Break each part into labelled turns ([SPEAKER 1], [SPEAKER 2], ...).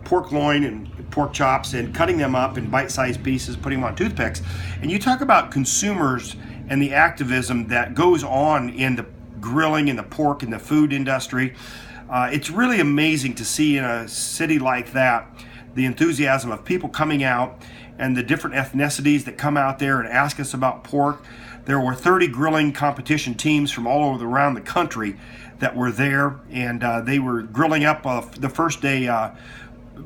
[SPEAKER 1] pork loin and pork chops and cutting them up in bite-sized pieces, putting them on toothpicks. And you talk about consumers and the activism that goes on in the grilling and the pork and the food industry. It's really amazing to see in a city like that the enthusiasm of people coming out and the different ethnicities that come out there and ask us about pork. There were 30 grilling competition teams from all over around the country that were there, and they were grilling up the first day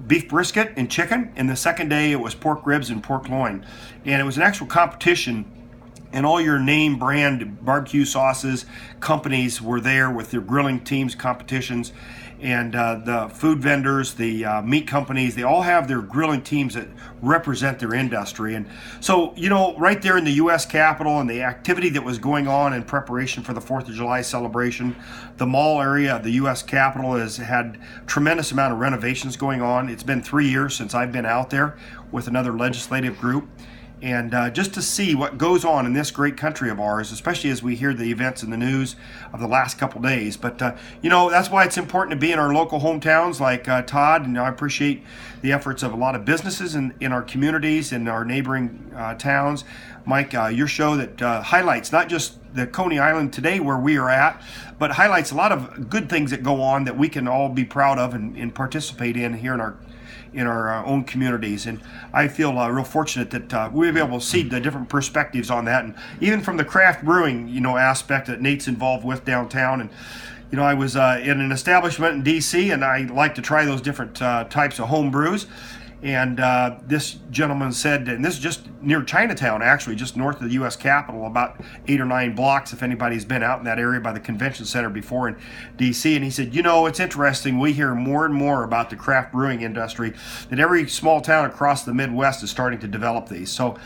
[SPEAKER 1] beef brisket and chicken, and the second day it was pork ribs and pork loin. And it was an actual competition, and all your name brand barbecue sauces companies were there with their grilling teams competitions, and the food vendors, the meat companies, they all have their grilling teams that represent their industry. And so, right there in the U.S. Capitol and the activity that was going on in preparation for the 4th of July celebration, the mall area of the U.S. Capitol has had tremendous amount of renovations going on. It's been 3 years since I've been out there with another legislative group. And just to see what goes on in this great country of ours, especially as we hear the events in the news of the last couple days. But, that's why it's important to be in our local hometowns like Todd. And I appreciate the efforts of a lot of businesses in our communities and our neighboring towns. Mike, your show that highlights not just the Coney Island today where we are at, but highlights a lot of good things that go on that we can all be proud of and participate in here in our own communities. And I feel real fortunate that we'll be able to see the different perspectives on that, and even from the craft brewing aspect that Nate's involved with downtown. And I was in an establishment in DC, and I like to try those different types of home brews. And this gentleman said, and this is just near Chinatown, actually, just north of the U.S. Capitol, about 8 or 9 blocks, if anybody's been out in that area by the convention center before in D.C. And he said, it's interesting. We hear more and more about the craft brewing industry, that every small town across the Midwest is starting to develop these. So